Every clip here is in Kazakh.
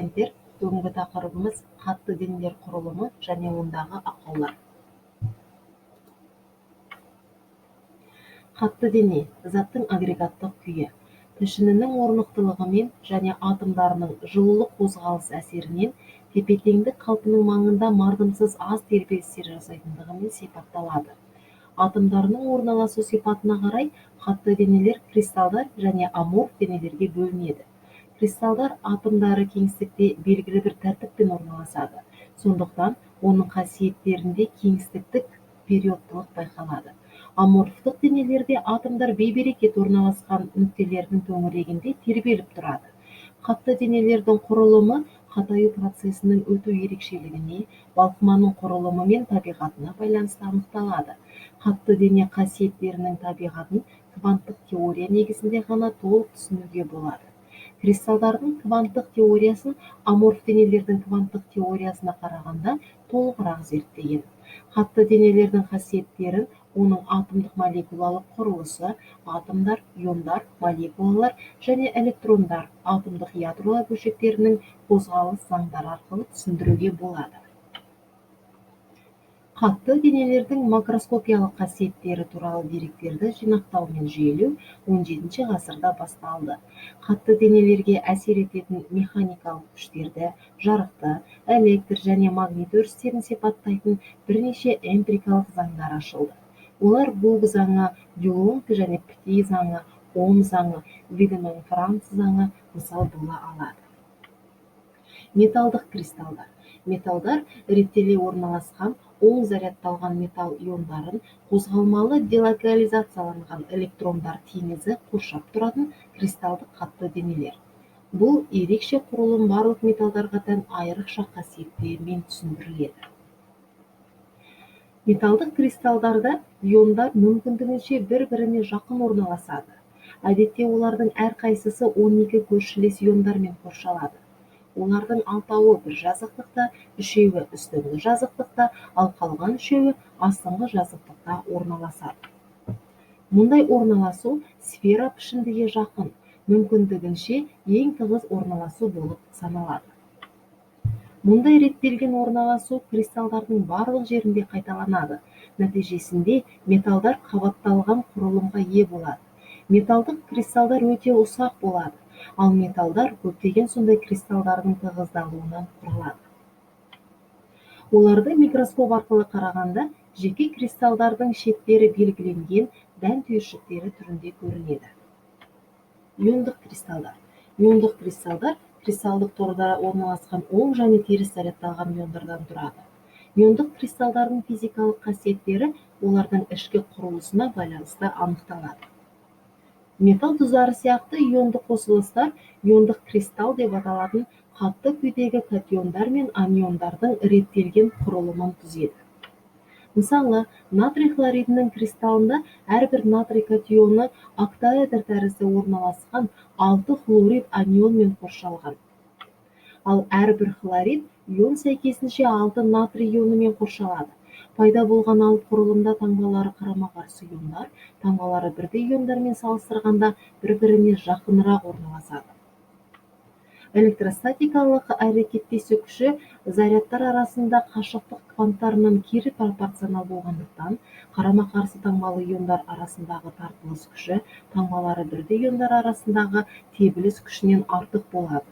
Бүгінгі тақырыбымыз қатты денелер құрылымы және ондағы ақаулар. Қатты дене заттың агрегаттық күйі. Пішінінің орнықтылығымен және атомдарының жылулық қозғалыс әсерінен тепе-теңдік қалпының маңында мардымсыз аз тербелістер жасайтындығымен сипатталады. Атомдарының орналасу сипатына қарай қатты денелер кристалдар және аморф денелерге бөлінеді. Кристалдар атомдары кеңістікте белгілі бір тәртіппен орналасады. Сондықтан оның қасиеттерінде кеңістіктік периодтылық байқалады. Аморфтық денелерде атомдар бейберекет орналасқан нүктелердің төңірегінде тербеліп тұрады. Қатты денелердің құрылымы қатаю процесінің өту ерекшелігіне, балқыманың құрылымы мен табиғатына байланысты анықталады. Қатты дене қасиеттерінің табиғатын кванттық теория негізінде ғана толық түсінуге болады. Кристалдардың кванттық теориясын аморф денелердің кванттық теориясына қарағанда толығырақ зерттеген. Қатты денелердің қасиеттерін оның атомдық молекулалық құрылысы, атомдар, иондар, молекулалар және электрондар, атомдық ядролар бөлшектерінің қозғалыс заңдары арқылы түсіндіруге болады. Қатты денелердің макроскопиялық қасиеттері туралы деректерді жинақтау мен жүйелеу 17 ғасырда басталды. Қатты денелерге әсер ететін механикалық күштерді, жарықты, электр және магнит өрістерін сипаттайтын бірнеше эмпирикалық заңдар ашылды. Олар Гук заңы, Дюлонг және Пти заңы, Ом заңы, Видеман-Франц заңы мысал бола алады. Металдық кристалдар. Металдар реттеле орналасқан оң зарядталған металл иондарын қозғалмалы делокализацияланған электрондар теңізі қоршап тұратын кристалдық қатты денелер. Бұл ерекше құрылым барлық металдарға тән айрықша қасиеттерімен түсіндіріледі. Металдық кристалдарда иондар мүмкіндігінше бір-біріне жақын орналасады. Әдетте олардың әрқайсысы 12 көршілес иондармен қоршалады. Олардың 6-ы бір жазықтықта, 3-еуі үстіңгі жазықтықта, ал қалған 3-еуі астыңғы жазықтықта орналасады. Мұндай орналасу сфера пішіндіге жақын, мүмкіндігінше ең тығыз орналасу болып саналады. Мұндай реттелген орналасу кристалдардың барлық жерінде қайталанады. Нәтижесінде металдар қабатталған құрылымға ие болады. Металдық кристалдар өте ұсақ болады, ал металдар көптеген сондай кристалдардың тығыздалуынан құралады. Оларды микроскоп арқылы қарағанда жеке кристалдардың шеттері белгіленген дән түйіршіктері түрінде көрінеді. Иондық кристалдар. Иондық кристалдар кристалдық торда орналасқан оң және теріс зарядталған иондардан тұрады. Иондық кристалдардың физикалық қасиеттері олардың ішкі құрылысына байланысты анықталады. Металл тұздары сияқты иондық қосылыстар иондық кристалл деп аталатын қатты күйдегі катиондар мен аниондардың реттелген құрылымын түзеді. Мысалы, натрий хлоридінің кристаллында әрбір натрий катионы октаэдр тәрізді орналасқан 6 хлорид анионмен қоршалған. Ал әрбір хлорид ион сәйкесінше 6 натрий ионымен қоршалады. Пайда болған алып құрылымда таңбалары қарама-қарсы иондар, таңбалары бірдей иондармен салыстырғанда бір-біріне жақынырақ орналасады. Электростатикалық әрекеттесу күші зарядтар арасында қашықтық кванттарының кері пропорционал болғандықтан, қарама-қарсы таңбалы иондар арасындағы тартылыс күші таңбалары бірдей иондар арасындағы тебіліс күшінен артық болады.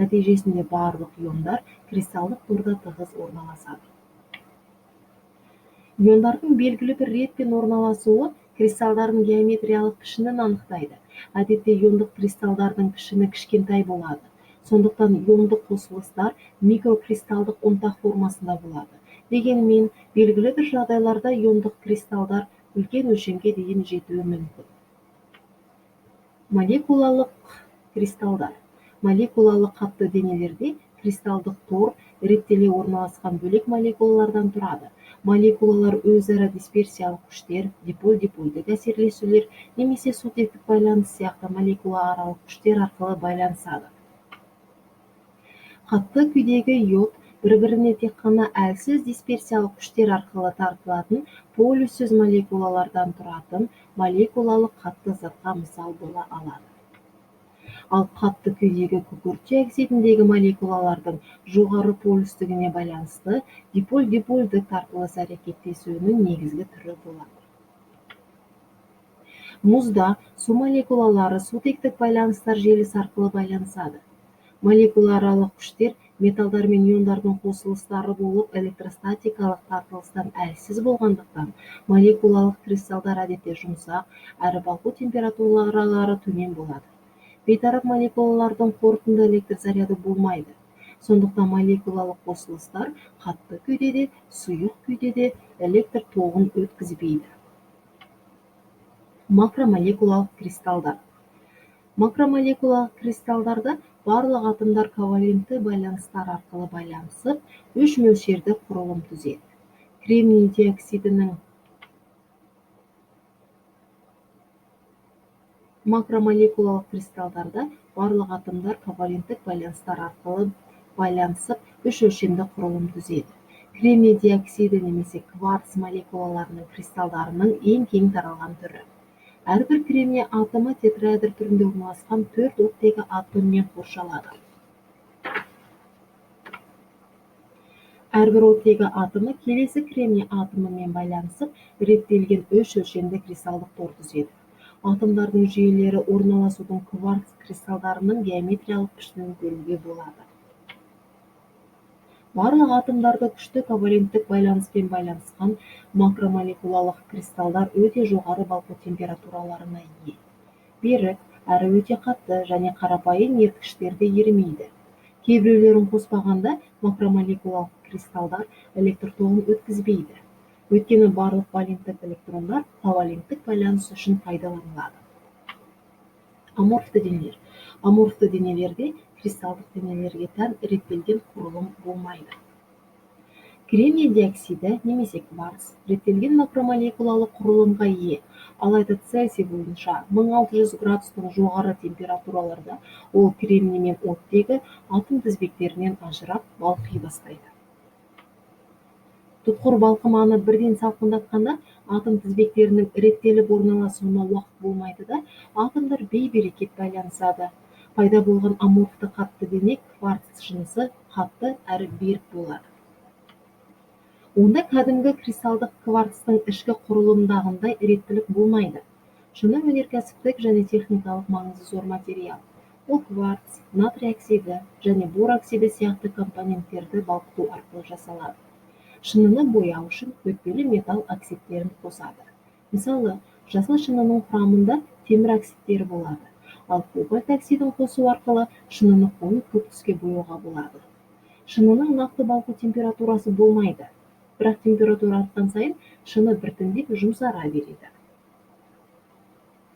Нәтижесінде барлық иондар кристалдық торда тығыз орналасады. Иондардың белгілі бір ретпен орналасуы кристалдардың геометриялық пішінін анықтайды. Әдетте иондық кристалдардың пішіні кішкентай болады. Сондықтан иондық қосылыстар микрокристалдық ұнтақ формасында болады. Дегенмен, белгілі бір жағдайларда иондық кристалдар үлкен өлшемге дейін жетуі мүмкін. Молекулалық кристалдар. Молекулалық қатты денелерде кристалдық тор реттеле орналасқан бөлек молекулалардан тұрады. Молекулалар өзара дисперсиялық күштер, диполь-дипольдік әсерлесулер немесе сутектік байланыс сияқты молекулааралық күштер арқылы байланысады. Қатты күйдегі йод бір-біріне тек қана әлсіз дисперсиялық күштер арқылы тартылатын полюссіз молекулалардан тұратын молекулалық қатты затқа мысал бола алады. Ал қатты күйдегі күкірт диоксидіндегі молекулалардың жоғары полюстігіне байланысты диполь-дипольдік тартылыс әрекеттесуінің негізгі түрі болады. Мұзда су молекулалары сутектік байланыстар желісі арқылы байланысады. Молекулааралық күштер металдар мен иондардың қосылыстары болып, электростатикалық тартылыстан әлсіз болғандықтан, молекулалық кристалдар әдетте жұмсақ, әрі балқу температуралары төмен болады. Бейтарап молекулалардың қорытынды электр заряды болмайды. Сондықтан молекулалық қосылыстар қатты күйде де, сұйық күйде де электр тоғын өткізбейді. Макромолекулалық кристалдар. Макромолекулалық кристалдарда барлық атомдар ковалентті байланыстар арқылы байланысып, үш мөлшерді құрылым түзеді. Кремний диоксидінің макромолекулалық кристалдарда барлық атомдар коваленттік байланыстар арқылы байланысып, үш өлшемді құрылым түзеді. Кремний диоксиді немесе кварц молекулаларының кристалдарының ең кең таралған түрі. Әрбір кремний атомы тетраэдр түрінде орналасқан 4 оттегі атоммен қоршалады. Әрбір оттегі атомы келесі кремний атомымен байланысып, реттелген үш өлшемді кристалдық тор түзеді. Атомдардың жүйелері орналасудың кварц кристалдарының геометриялық пішінін көруге болады. Барлық атомдарды күшті коваленттік байланыспен байланысқан макромолекулалық кристалдар өте жоғары балқу температураларына ие. Берік, әрі өте қатты және қарапайым еріткіштерді ерімейді. Кейбіреулерін қоспағанда макромолекулалық кристалдар электр тоғын өткізбейді. Өйткені барлық валенттік электрондар коваленттік байланыс үшін пайдаланылады. Аморфты денелер. Аморфты денелерде кристалдық денелерге тән реттелген құрылым болмайды. Кремний диоксиді немесе кварц реттелген макромолекулалық құрылымға ие, алайда Цельсий бойынша 1600 градустан жоғары температураларда ол кремний мен оттегі атом тізбектерінен ажырап балқи бастайды. Тұтқыр балқыманы бірден салқындатқанда атом тізбектерінің реттеліп орналасуына уақыт болмайды да, атомдар бей-берекет байланысады. Пайда болған аморфты қатты дене кварц жынысы қатты әрі берік болады. Онда кәдімгі кристалдық кварцтың ішкі құрылымдағындай реттілік болмайды. Шыны өнеркәсіптік және техникалық маңызы зор материал. Ол кварц, натрий оксиді және бор оксиді сияқты компоненттерді балқыту арқылы жасалады. Шыныны бояу үшін өтпелі металл оксидтерін қосады. Мысалы, жасыл шынының құрамында темір оксидтері болады, ал кобальт оксидін қосу арқылы шыныны қою көк түске бояуға болады. Шынының нақты балқу температурасы болмайды, бірақ температура артқан сайын шыны біртіндеп жұмсара береді.